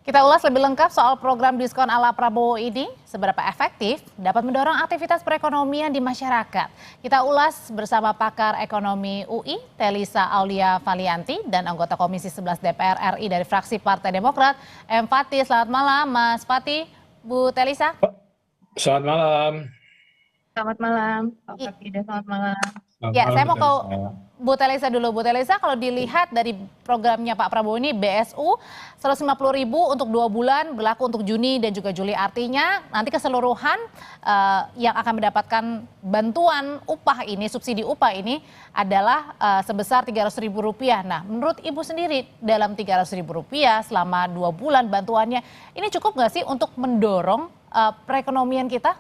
Kita ulas lebih lengkap soal program diskon ala Prabowo ini, seberapa efektif dapat mendorong aktivitas perekonomian di masyarakat. Kita ulas bersama pakar ekonomi UI, Telisa Aulia Valianti, dan anggota Komisi 11 DPR RI dari fraksi Partai Demokrat, M. Fatih. Selamat malam, Mas Fatih, Bu Telisa. Selamat malam. Selamat malam, Pak I- Fatih, dan selamat malam. Selamat Ya, malam, saya mau ke Telisa. Bu Telisa dulu. Bu Telisa, kalau dilihat dari programnya Pak Prabowo ini, BSU 150.000 untuk 2 bulan, berlaku untuk Juni dan juga Juli. Artinya nanti keseluruhan yang akan mendapatkan bantuan upah ini, subsidi upah ini adalah sebesar Rp300.000. Nah, menurut Ibu sendiri, dalam Rp300.000 selama 2 bulan bantuannya, ini cukup nggak sih untuk mendorong perekonomian kita?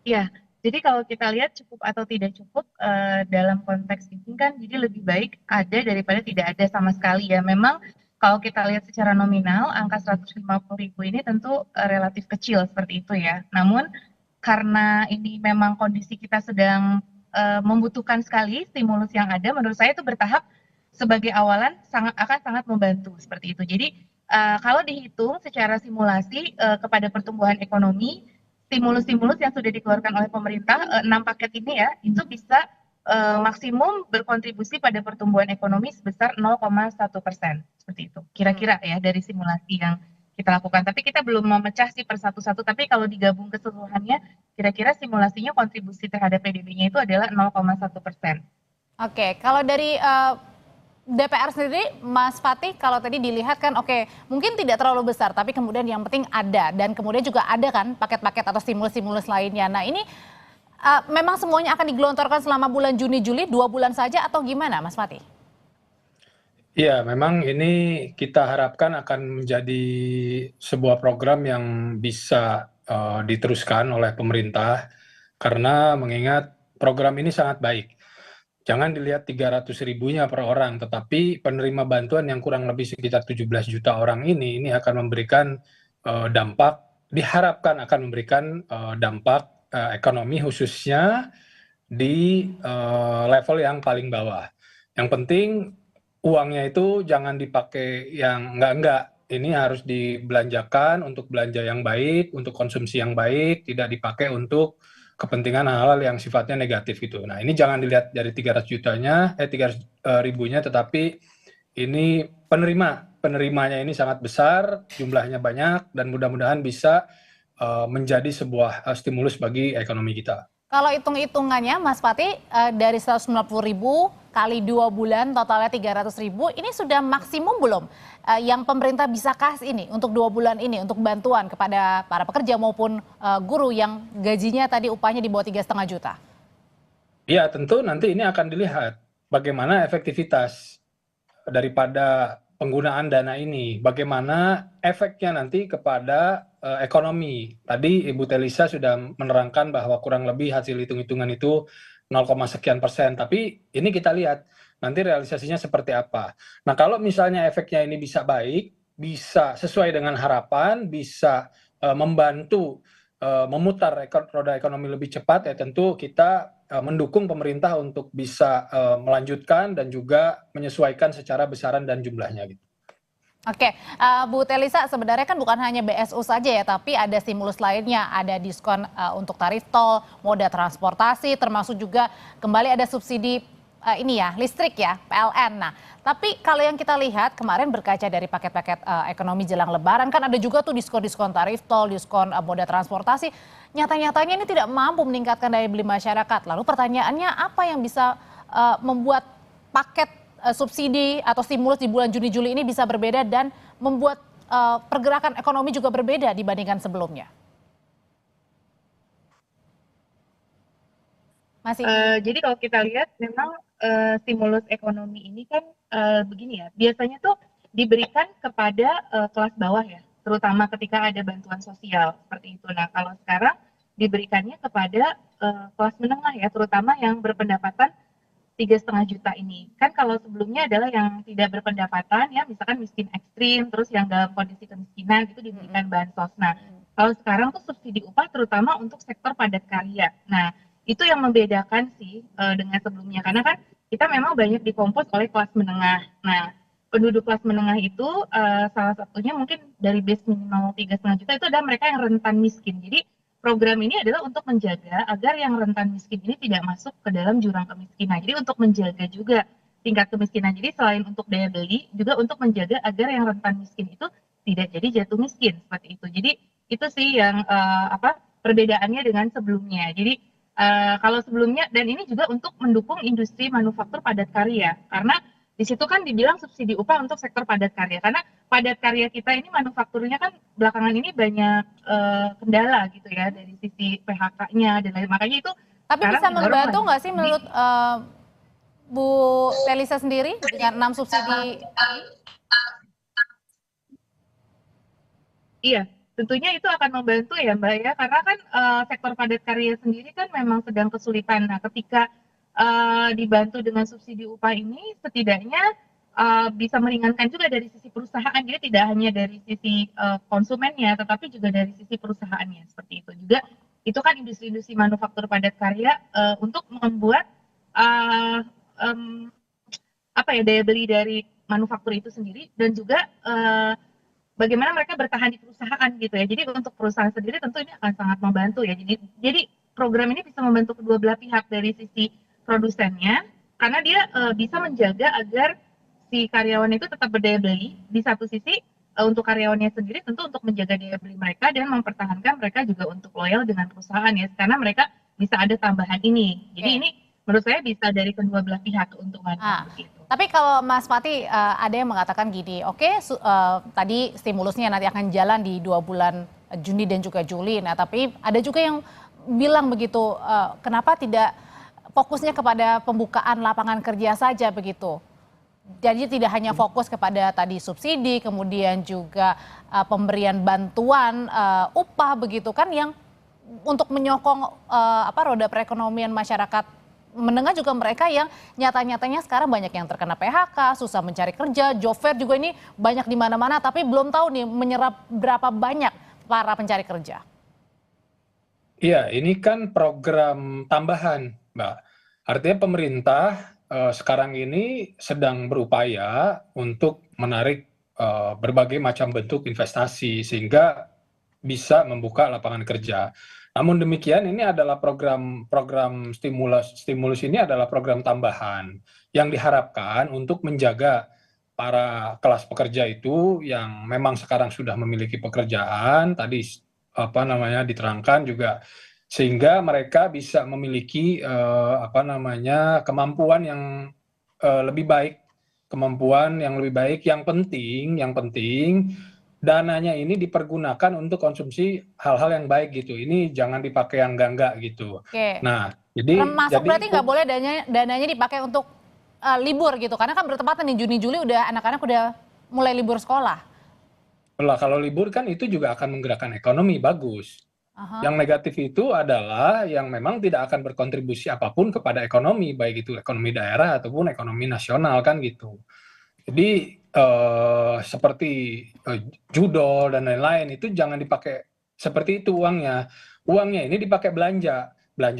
Ya, jadi kalau kita lihat cukup atau tidak cukup dalam konteks ini kan, jadi lebih baik ada daripada tidak ada sama sekali ya. Memang kalau kita lihat secara nominal, angka 150.000 ini tentu relatif kecil seperti itu ya. Namun karena ini memang kondisi kita sedang membutuhkan sekali stimulus yang ada, menurut saya itu bertahap sebagai awalan akan sangat membantu seperti itu. Jadi kalau dihitung secara simulasi kepada pertumbuhan ekonomi, stimulus-stimulus yang sudah dikeluarkan oleh pemerintah, 6 paket ini ya, itu bisa maksimum berkontribusi pada pertumbuhan ekonomi sebesar 0,1%. Seperti itu, kira-kira ya dari simulasi yang kita lakukan. Tapi kita belum memecah sih per satu-satu, tapi kalau digabung keseluruhannya, kira-kira simulasinya kontribusi terhadap PDB-nya itu adalah 0,1%. Oke, kalau dari DPR sendiri, Mas Fatih, kalau tadi dilihat kan oke, mungkin tidak terlalu besar, tapi kemudian yang penting ada, dan kemudian juga ada kan paket-paket atau stimulus-stimulus lainnya. Nah ini memang semuanya akan digelontorkan selama bulan Juni, Juli, 2 bulan saja atau gimana, Mas Fatih? Iya, memang ini kita harapkan akan menjadi sebuah program yang bisa diteruskan oleh pemerintah karena mengingat program ini sangat baik. Jangan dilihat 300.000-nya per orang, tetapi penerima bantuan yang kurang lebih sekitar 17 juta orang ini akan memberikan dampak, diharapkan akan memberikan dampak ekonomi khususnya di level yang paling bawah. Yang penting uangnya itu jangan dipakai yang enggak. Ini harus dibelanjakan untuk belanja yang baik, untuk konsumsi yang baik, tidak dipakai untuk kepentingan hal-hal yang sifatnya negatif itu. Nah, ini jangan dilihat dari 300 jutanya, 300 ribunya, tetapi ini penerimanya ini sangat besar, jumlahnya banyak, dan mudah-mudahan bisa menjadi sebuah stimulus bagi ekonomi kita. Kalau hitung-hitungannya, Mas Fatih, dari 150.000 kali 2 bulan, totalnya 300.000, ini sudah maksimum belum yang pemerintah bisa kasih ini untuk 2 bulan ini, untuk bantuan kepada para pekerja maupun guru yang gajinya tadi upahnya di bawah 3,5 juta? Ya, tentu nanti ini akan dilihat bagaimana efektivitas daripada penggunaan dana ini, bagaimana efeknya nanti kepada ekonomi. Tadi Ibu Telisa sudah menerangkan bahwa kurang lebih hasil hitung-hitungan itu 0, sekian persen, tapi ini kita lihat nanti realisasinya seperti apa. Nah, kalau misalnya efeknya ini bisa baik, bisa sesuai dengan harapan, bisa membantu memutar roda ekonomi lebih cepat, ya tentu kita mendukung pemerintah untuk bisa melanjutkan dan juga menyesuaikan secara besaran dan jumlahnya gitu. Oke, Bu Telisa, sebenarnya kan bukan hanya BSU saja ya, tapi ada stimulus lainnya, ada diskon untuk tarif tol, moda transportasi, termasuk juga kembali ada subsidi ini ya, listrik ya, PLN. Nah, tapi kalau yang kita lihat kemarin berkaca dari paket-paket ekonomi jelang Lebaran, kan ada juga tuh diskon-diskon tarif tol, diskon moda transportasi. Nyata-nyatanya ini tidak mampu meningkatkan daya beli masyarakat. Lalu pertanyaannya, apa yang bisa membuat paket subsidi atau stimulus di bulan Juni-Juli ini bisa berbeda dan membuat pergerakan ekonomi juga berbeda dibandingkan sebelumnya? Masih. Jadi kalau kita lihat memang stimulus ekonomi ini kan begini ya, biasanya tuh diberikan kepada kelas bawah ya, terutama ketika ada bantuan sosial seperti itu. Nah, kalau sekarang diberikannya kepada kelas menengah ya, terutama yang berpendapatan 3,5 juta ini. Kan kalau sebelumnya adalah yang tidak berpendapatan ya, misalkan miskin ekstrim, terus yang dalam kondisi kemiskinan itu diberikan bansos. Nah, kalau sekarang tuh subsidi upah terutama untuk sektor padat karya. Nah, itu yang membedakan sih dengan sebelumnya, karena kan kita memang banyak dikompos oleh kelas menengah. Nah, penduduk kelas menengah itu salah satunya mungkin dari base minimal 3,5 juta itu adalah mereka yang rentan miskin. Jadi program ini adalah untuk menjaga agar yang rentan miskin ini tidak masuk ke dalam jurang kemiskinan. Jadi untuk menjaga juga tingkat kemiskinan. Jadi selain untuk daya beli, juga untuk menjaga agar yang rentan miskin itu tidak jadi jatuh miskin seperti itu. Jadi itu sih yang perbedaannya dengan sebelumnya. Jadi kalau sebelumnya, dan ini juga untuk mendukung industri manufaktur padat karya, karena di situ kan dibilang subsidi upah untuk sektor padat karya, karena padat karya kita ini manufakturnya kan belakangan ini banyak kendala gitu ya dari sisi PHK-nya dan lain, makanya itu Tapi sekarang bisa didorong membantu lagi. nggak sih menurut Bu Telisa sendiri dengan 6 subsidi? Iya, tentunya itu akan membantu ya Mbak ya, karena kan sektor padat karya sendiri kan memang sedang kesulitan. Nah, ketika dibantu dengan subsidi upah ini, setidaknya bisa meringankan juga dari sisi perusahaan. Jadi tidak hanya dari sisi konsumennya, tetapi juga dari sisi perusahaannya seperti itu. Juga itu kan industri-industri manufaktur padat karya untuk membuat daya beli dari manufaktur itu sendiri, dan juga bagaimana mereka bertahan di perusahaan gitu ya. Jadi untuk perusahaan sendiri tentu ini akan sangat membantu ya. Jadi program ini bisa membantu kedua belah pihak, dari sisi produsennya, karena dia bisa menjaga agar si karyawan itu tetap berdaya beli. Di satu sisi untuk karyawannya sendiri tentu untuk menjaga daya beli mereka dan mempertahankan mereka juga untuk loyal dengan perusahaan ya, karena mereka bisa ada tambahan ini. Jadi ini menurut saya bisa dari kedua belah pihak keuntungannya begitu. Tapi kalau Mas Pati ada yang mengatakan gini, tadi stimulusnya nanti akan jalan di 2 bulan Juni dan juga Juli. Nah, tapi ada juga yang bilang begitu, kenapa tidak fokusnya kepada pembukaan lapangan kerja saja begitu. Jadi tidak hanya fokus kepada tadi subsidi, kemudian juga pemberian bantuan upah begitu kan, yang untuk menyokong roda perekonomian masyarakat menengah, juga mereka yang nyata-nyatanya sekarang banyak yang terkena PHK, susah mencari kerja, job fair juga ini banyak di mana-mana, tapi belum tahu nih menyerap berapa banyak para pencari kerja. Iya, ini kan program tambahan, Mbak. Artinya pemerintah sekarang ini sedang berupaya untuk menarik berbagai macam bentuk investasi sehingga bisa membuka lapangan kerja. Namun demikian, ini adalah program stimulus ini adalah program tambahan yang diharapkan untuk menjaga para kelas pekerja itu yang memang sekarang sudah memiliki pekerjaan, tadi diterangkan juga, sehingga mereka bisa memiliki kemampuan yang lebih baik, yang penting dananya ini dipergunakan untuk konsumsi hal-hal yang baik gitu. Ini jangan dipakai yang enggak gitu. Oke. Nah, jadi berarti nggak boleh dananya dipakai untuk libur gitu, karena kan bertepatan nih Juni Juli anak-anak udah mulai libur sekolah. Kalau libur kan itu juga akan menggerakkan ekonomi, bagus. Yang negatif itu adalah yang memang tidak akan berkontribusi apapun kepada ekonomi, baik itu ekonomi daerah ataupun ekonomi nasional kan gitu. Jadi seperti judol dan lain-lain itu jangan dipakai seperti itu uangnya. Uangnya ini dipakai belanja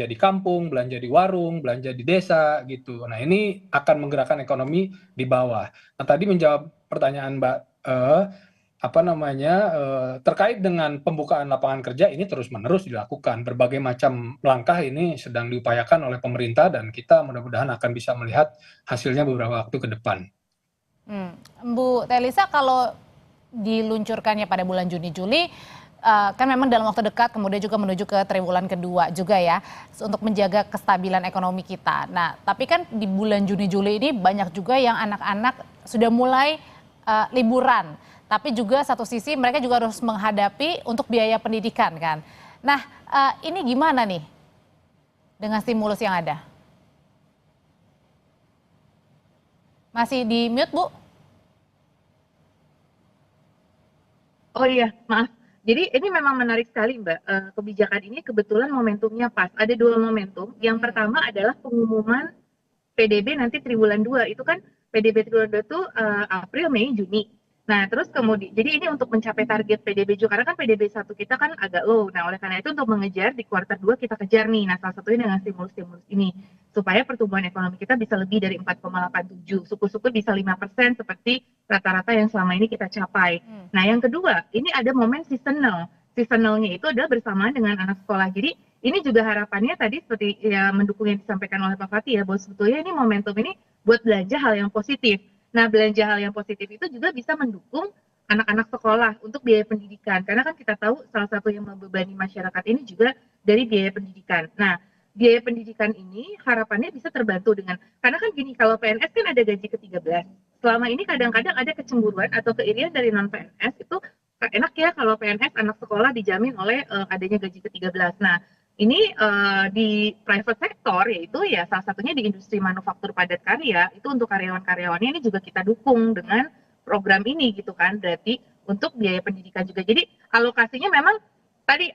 di kampung, belanja di warung, belanja di desa gitu. Nah, ini akan menggerakkan ekonomi di bawah. Nah, tadi menjawab pertanyaan Mbak terkait dengan pembukaan lapangan kerja, ini terus-menerus dilakukan. Berbagai macam langkah ini sedang diupayakan oleh pemerintah dan kita mudah-mudahan akan bisa melihat hasilnya beberapa waktu ke depan. Bu Telisa, kalau diluncurkannya pada bulan Juni-Juli, kan memang dalam waktu dekat, kemudian juga menuju ke triwulan kedua juga ya, untuk menjaga kestabilan ekonomi kita. Nah, tapi kan di bulan Juni-Juli ini banyak juga yang anak-anak sudah mulai liburan, tapi juga satu sisi mereka juga harus menghadapi untuk biaya pendidikan kan. Nah, ini gimana nih dengan stimulus yang ada? Masih di mute, Bu? Oh iya, maaf. Jadi ini memang menarik sekali Mbak, kebijakan ini kebetulan momentumnya pas. Ada 2 momentum. Yang pertama adalah pengumuman PDB nanti triwulan 2. Itu kan PDB triwulan 2 itu April, Mei, Juni. Nah, terus kemudian, jadi ini untuk mencapai target PDB juga, karena kan PDB 1 kita kan agak low. Nah, oleh karena itu untuk mengejar di kuartal 2 kita kejar nih. Nah, salah satunya dengan stimulus-stimulus ini, supaya pertumbuhan ekonomi kita bisa lebih dari 4,87. Syukur-syukur bisa 5% seperti rata-rata yang selama ini kita capai. Nah, yang kedua, ini ada momen seasonal. Seasonalnya itu adalah bersamaan dengan anak sekolah. Jadi ini juga harapannya tadi seperti ya mendukung yang disampaikan oleh Pak Fatih ya, bahwa sebetulnya ini momentum ini buat belanja hal yang positif. Nah, belanja hal yang positif itu juga bisa mendukung anak-anak sekolah untuk biaya pendidikan. Karena kan kita tahu salah satu yang membebani masyarakat ini juga dari biaya pendidikan. Nah, biaya pendidikan ini harapannya bisa terbantu dengan, karena kan gini, kalau PNS kan ada gaji ke-13. Selama ini kadang-kadang ada kecemburuan atau keirian dari non-PNS itu enak ya kalau PNS anak sekolah dijamin oleh adanya gaji ke-13. Nah, ini di private sector yaitu ya salah satunya di industri manufaktur padat karya itu untuk karyawan-karyawannya ini juga kita dukung dengan program ini gitu kan. Berarti untuk biaya pendidikan juga. Jadi alokasinya memang tadi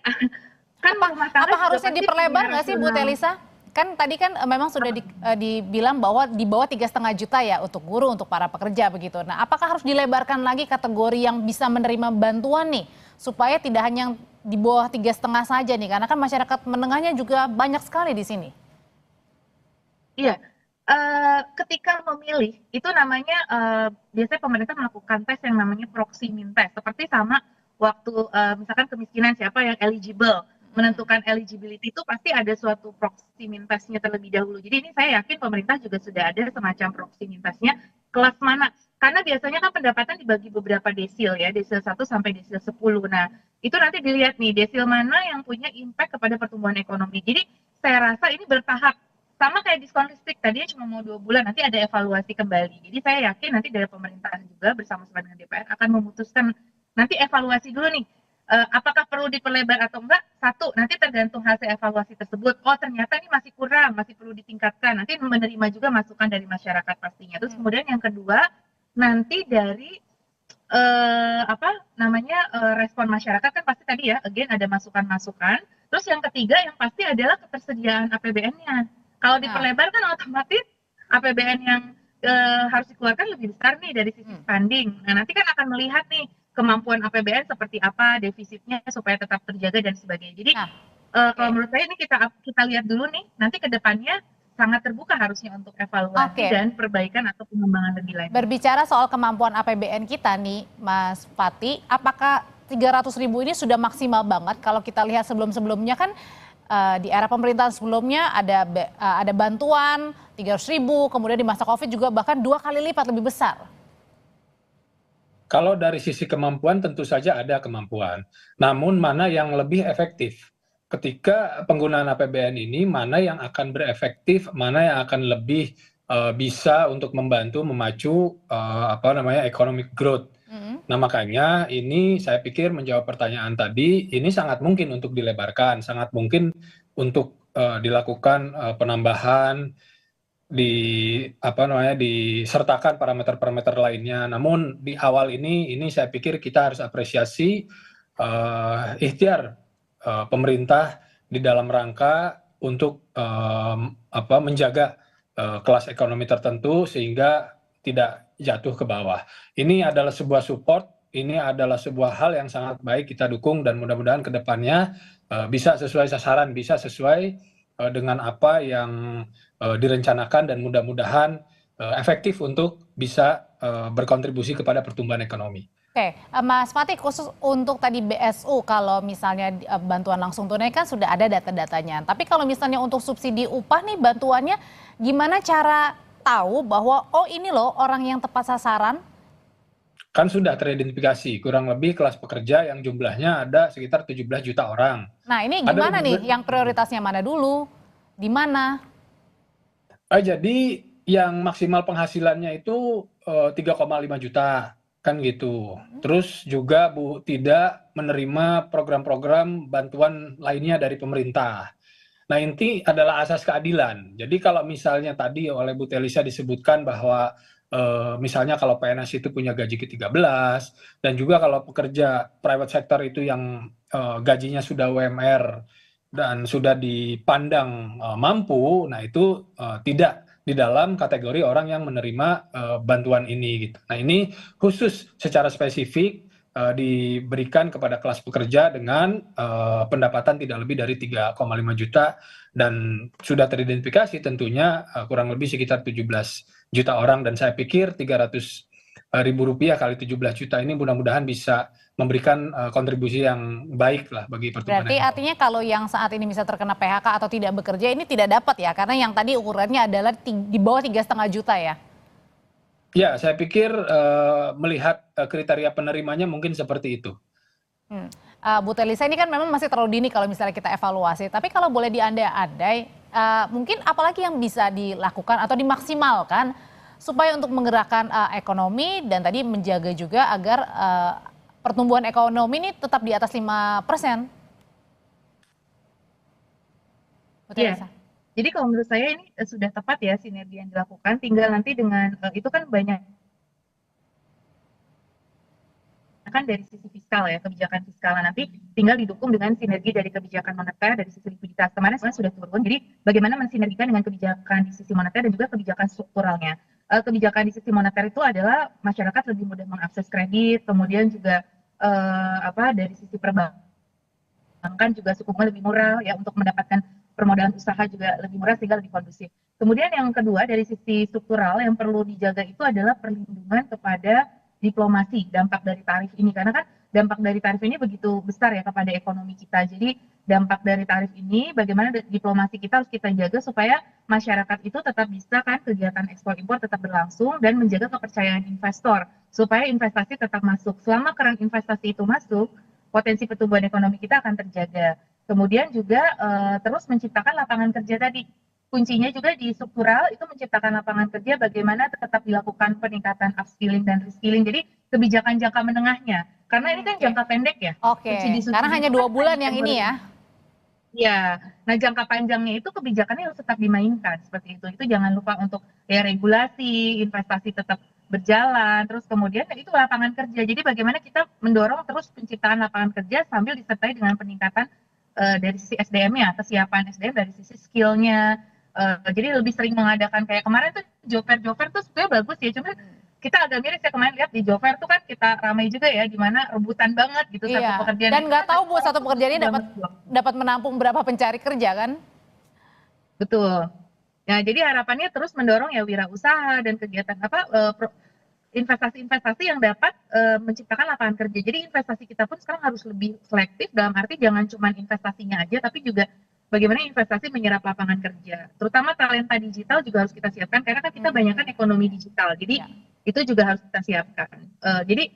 kan rumah tangga Apa juga harusnya pasti diperlebar punya nggak sih Bu rasional. Telisa? Kan tadi kan memang sudah dibilang bahwa di bawah 3,5 juta ya untuk guru, untuk para pekerja begitu. Nah, apakah harus dilebarkan lagi kategori yang bisa menerima bantuan nih? Supaya tidak hanya di bawah 3,5 saja nih, karena kan masyarakat menengahnya juga banyak sekali di sini. Iya, ketika memilih itu namanya biasanya pemerintah melakukan tes yang namanya proximing test. Seperti sama waktu misalkan kemiskinan siapa yang eligible, menentukan eligibility itu pasti ada suatu proximing testnya terlebih dahulu. Jadi ini saya yakin pemerintah juga sudah ada semacam proximing testnya kelas mana. Karena biasanya kan pendapatan dibagi beberapa desil ya, desil 1 sampai desil 10. Nah, itu nanti dilihat nih desil mana yang punya impact kepada pertumbuhan ekonomi. Jadi saya rasa ini bertahap sama kayak diskon listrik tadinya cuma mau 2 bulan, nanti ada evaluasi kembali. Jadi saya yakin nanti dari pemerintah juga bersama-sama dengan DPR akan memutuskan nanti evaluasi dulu nih, apakah perlu diperlebar atau enggak. Satu, nanti tergantung hasil evaluasi tersebut. Oh ternyata ini masih kurang, masih perlu ditingkatkan. Nanti menerima juga masukan dari masyarakat pastinya. Terus kemudian yang kedua, nanti dari respon masyarakat kan pasti tadi ya, again ada masukan-masukan. Terus yang ketiga yang pasti adalah ketersediaan APBN-nya. Kalau diperlebar kan otomatis APBN yang harus dikeluarkan lebih besar nih dari sisi funding. Nah, nanti kan akan melihat nih kemampuan APBN seperti apa, defisitnya supaya tetap terjaga dan sebagainya. Jadi kalau menurut saya ini kita lihat dulu nih, nanti ke depannya sangat terbuka harusnya untuk evaluasi dan perbaikan atau pengembangan lebih lanjut. Berbicara soal kemampuan APBN kita nih, Mas Fatih, apakah 300.000 ini sudah maksimal banget? Kalau kita lihat sebelum-sebelumnya kan di era pemerintahan sebelumnya ada bantuan 300.000, kemudian di masa Covid juga bahkan 2 kali lipat lebih besar. Kalau dari sisi kemampuan tentu saja ada kemampuan. Namun mana yang lebih efektif? Ketika penggunaan APBN ini mana yang akan berefektif, mana yang akan lebih bisa untuk membantu memacu economic growth. Nah makanya ini saya pikir menjawab pertanyaan tadi ini sangat mungkin untuk dilebarkan, sangat mungkin untuk dilakukan penambahan, disertakan parameter-parameter lainnya. Namun di awal ini saya pikir kita harus apresiasi ikhtiar pemerintah di dalam rangka untuk menjaga kelas ekonomi tertentu sehingga tidak jatuh ke bawah. Ini adalah sebuah support, ini adalah sebuah hal yang sangat baik kita dukung dan mudah-mudahan ke depannya bisa sesuai sasaran, bisa sesuai dengan apa yang direncanakan dan mudah-mudahan efektif untuk bisa berkontribusi kepada pertumbuhan ekonomi. Oke, Mas Fatih, khusus untuk tadi BSU, kalau misalnya bantuan langsung tunai kan sudah ada data-datanya. Tapi kalau misalnya untuk subsidi upah nih bantuannya, gimana cara tahu bahwa oh ini loh orang yang tepat sasaran? Kan sudah teridentifikasi, kurang lebih kelas pekerja yang jumlahnya ada sekitar 17 juta orang. Nah ini gimana nih, yang prioritasnya mana dulu, di mana? Jadi yang maksimal penghasilannya itu 3,5 juta. Kan gitu. Terus juga tidak menerima program-program bantuan lainnya dari pemerintah. Nah inti adalah asas keadilan. Jadi kalau misalnya tadi oleh Bu Telisa disebutkan bahwa misalnya kalau PNS itu punya gaji ke-13 dan juga kalau pekerja private sector itu yang gajinya sudah UMR dan sudah dipandang mampu, nah itu tidak di dalam kategori orang yang menerima bantuan ini gitu. Nah ini khusus secara spesifik diberikan kepada kelas pekerja dengan pendapatan tidak lebih dari 3,5 juta dan sudah teridentifikasi tentunya kurang lebih sekitar 17 juta orang dan saya pikir 300 ribu rupiah kali 17 juta ini mudah-mudahan bisa memberikan kontribusi yang baik lah bagi pertumbuhan Berarti ekonomi. artinya kalau yang saat ini bisa terkena PHK atau tidak bekerja ini tidak dapat ya, karena yang tadi ukurannya adalah di bawah 3,5 juta ya. Ya, saya pikir melihat kriteria penerimanya mungkin seperti itu. Bu Telisa, ini kan memang masih terlalu dini kalau misalnya kita evaluasi, tapi kalau boleh diandai-andai, mungkin apalagi yang bisa dilakukan atau dimaksimalkan supaya untuk menggerakkan ekonomi dan tadi menjaga juga agar pertumbuhan ekonomi ini tetap di atas 5%. Bu Iya. Telisa. Jadi kalau menurut saya ini sudah tepat ya sinergi yang dilakukan. Tinggal nanti dengan itu kan banyak kan dari sisi fiskal ya, kebijakan fiskal. Nah, nanti tinggal didukung dengan sinergi dari kebijakan moneter dari sisi likuiditas. Kemarin sebenarnya sudah turun, jadi bagaimana mensinergikan dengan kebijakan di sisi moneter dan juga kebijakan strukturalnya. Kebijakan di sisi moneter itu adalah masyarakat lebih mudah mengakses kredit, kemudian juga dari sisi perbankan juga suku bunga lebih murah ya untuk mendapatkan permodalan usaha juga lebih murah sehingga lebih kondusif. Kemudian yang kedua dari sisi struktural yang perlu dijaga itu adalah perlindungan kepada diplomasi dampak dari tarif ini, karena kan dampak dari tarif ini begitu besar ya kepada ekonomi kita. Jadi dampak dari tarif ini bagaimana diplomasi kita harus kita jaga supaya masyarakat itu tetap bisa kan kegiatan ekspor impor tetap berlangsung dan menjaga kepercayaan investor supaya investasi tetap masuk. Selama keran investasi itu masuk, potensi pertumbuhan ekonomi kita akan terjaga. Kemudian juga terus menciptakan lapangan kerja tadi. Kuncinya juga di struktural itu menciptakan lapangan kerja bagaimana tetap dilakukan peningkatan upskilling dan reskilling. Jadi kebijakan jangka menengahnya. Karena ini kan jangka pendek ya. Oke, karena hanya 2 bulan yang ini ya. Ya, nah jangka panjangnya itu kebijakannya harus tetap dimainkan seperti itu. Itu jangan lupa untuk ya regulasi, investasi tetap berjalan, terus kemudian itu lapangan kerja. Jadi bagaimana kita mendorong terus penciptaan lapangan kerja sambil disertai dengan peningkatan dari sisi SDM-nya, kesiapan SDM dari sisi skill-nya. Jadi lebih sering mengadakan kayak kemarin tuh job fair tuh sebenarnya bagus ya, cuma kita agak miris ya kemarin lihat di job fair tuh kan kita ramai juga ya, di mana rebutan banget gitu satu pekerjaan. Dan nggak tahu Bu satu pekerjaan ini dapat menampung berapa pencari kerja kan? Betul. Nah, jadi harapannya terus mendorong ya wirausaha dan kegiatan investasi-investasi yang dapat menciptakan lapangan kerja. Jadi investasi kita pun sekarang harus lebih selektif dalam arti jangan cuma investasinya aja, tapi juga bagaimana investasi menyerap lapangan kerja. Terutama talenta digital juga harus kita siapkan karena kan kita banyak kan ekonomi digital. Jadi itu juga harus kita siapkan. Jadi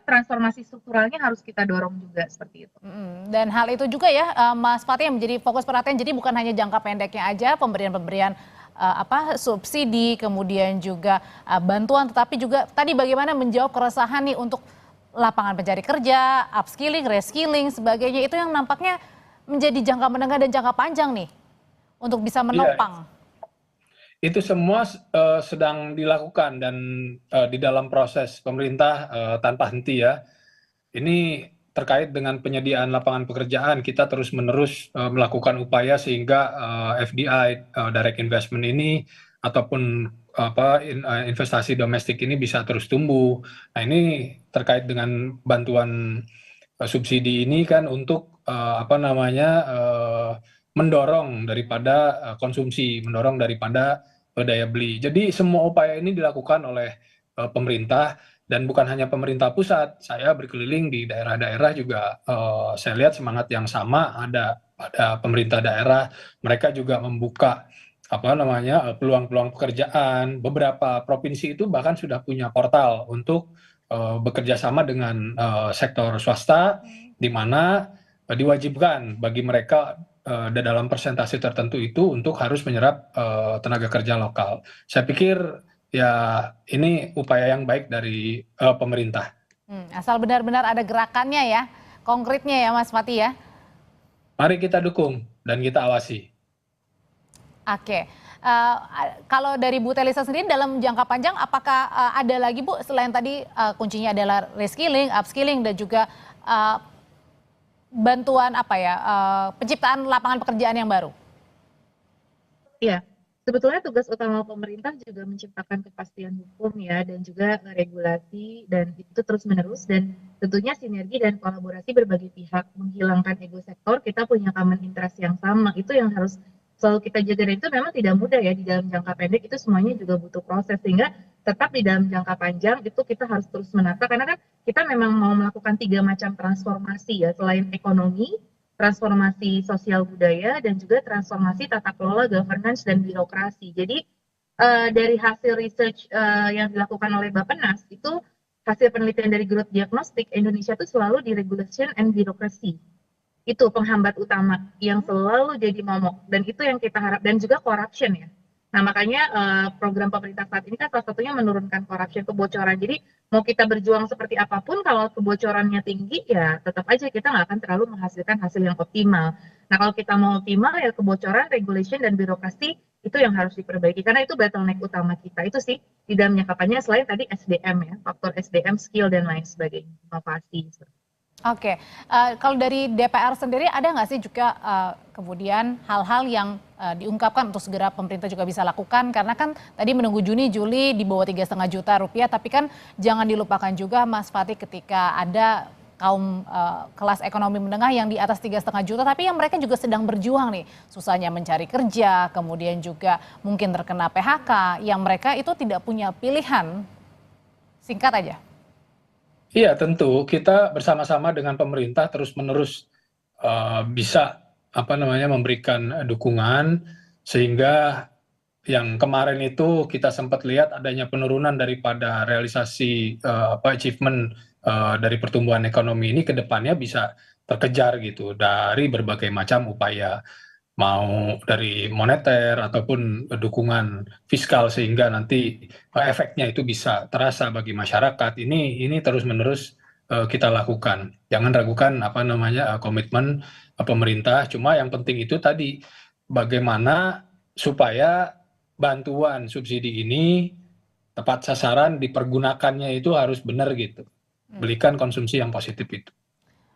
transformasi strukturalnya harus kita dorong juga seperti itu. Dan hal itu juga ya Mas Fatih yang menjadi fokus perhatian. Jadi bukan hanya jangka pendeknya aja pemberian subsidi, kemudian juga bantuan, tetapi juga tadi bagaimana menjawab keresahan nih untuk lapangan pencari kerja, upskilling, reskilling, sebagainya. Itu yang nampaknya menjadi jangka menengah dan jangka panjang nih untuk bisa menopang. Itu semua sedang dilakukan dan di dalam proses pemerintah tanpa henti ya. Ini terkait dengan penyediaan lapangan pekerjaan, kita terus-menerus melakukan upaya sehingga FDI direct investment ini ataupun investasi domestik ini bisa terus tumbuh. Nah, ini terkait dengan bantuan subsidi ini kan untuk mendorong daripada konsumsi, mendorong daripada daya beli. Jadi semua upaya ini dilakukan oleh pemerintah. Dan bukan hanya pemerintah pusat, saya berkeliling di daerah-daerah juga saya lihat semangat yang sama ada pada pemerintah daerah. Mereka juga membuka peluang-peluang pekerjaan. Beberapa provinsi itu bahkan sudah punya portal untuk bekerja sama dengan sektor swasta, di mana diwajibkan bagi mereka dalam persentase tertentu itu untuk harus menyerap tenaga kerja lokal. Saya pikir ya ini upaya yang baik dari pemerintah. Asal benar-benar ada gerakannya ya, konkretnya ya Mas Fatih ya. Mari kita dukung dan kita awasi. Oke, kalau dari Bu Telisa sendiri dalam jangka panjang apakah ada lagi Bu selain tadi kuncinya adalah reskilling, upskilling dan juga bantuan penciptaan lapangan pekerjaan yang baru? Iya. Sebetulnya tugas utama pemerintah juga menciptakan kepastian hukum ya dan juga regulasi dan itu terus-menerus dan tentunya sinergi dan kolaborasi berbagai pihak menghilangkan ego sektor. Kita punya common interest yang sama, itu yang harus selalu kita jaga, dan itu memang tidak mudah ya di dalam jangka pendek, itu semuanya juga butuh proses, sehingga tetap di dalam jangka panjang itu kita harus terus menata, karena kan kita memang mau melakukan 3 macam transformasi ya, selain ekonomi, transformasi sosial budaya, dan juga transformasi tata kelola governance dan birokrasi. Jadi dari hasil research yang dilakukan oleh Bappenas itu, hasil penelitian dari Growth Diagnostic, Indonesia itu selalu di regulation and bureaucracy. Itu penghambat utama yang selalu jadi momok, dan itu yang kita harap, dan juga corruption ya. Nah, makanya program pemerintah saat ini kan salah satunya menurunkan corruption, kebocoran. Jadi mau kita berjuang seperti apapun, kalau kebocorannya tinggi ya tetap aja kita nggak akan terlalu menghasilkan hasil yang optimal. Nah, kalau kita mau optimal ya kebocoran, regulation, dan birokrasi itu yang harus diperbaiki, karena itu bottleneck utama kita. Itu sih di dalam jangka panjang, selain tadi SDM ya, faktor SDM, skill, dan lain sebagainya, inovasi. Oke, kalau dari DPR sendiri ada nggak sih juga kemudian hal-hal yang diungkapkan untuk segera pemerintah juga bisa lakukan, karena kan tadi menunggu Juni, Juli di bawah 3,5 juta rupiah, tapi kan jangan dilupakan juga Mas Fatih ketika ada kaum kelas ekonomi menengah yang di atas 3,5 juta, tapi yang mereka juga sedang berjuang nih, susahnya mencari kerja, kemudian juga mungkin terkena PHK, yang mereka itu tidak punya pilihan. Singkat aja. Iya, tentu kita bersama-sama dengan pemerintah terus-menerus bisa memberikan dukungan, sehingga yang kemarin itu kita sempat lihat adanya penurunan daripada realisasi achievement dari pertumbuhan ekonomi ini, ke depannya bisa terkejar gitu dari berbagai macam upaya, mau dari moneter ataupun dukungan fiskal, sehingga nanti efeknya itu bisa terasa bagi masyarakat. Ini terus-menerus kita lakukan. Jangan ragukan komitmen pemerintah. Cuma yang penting itu tadi, bagaimana supaya bantuan subsidi ini tepat sasaran, dipergunakannya itu harus benar gitu. Belikan konsumsi yang positif itu.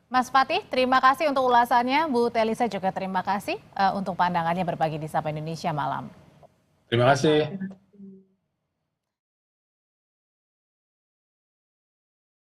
Mas Fatih, terima kasih untuk ulasannya. Bu Telisa juga terima kasih untuk pandangannya berbagi di Sapa Indonesia Malam. Terima kasih.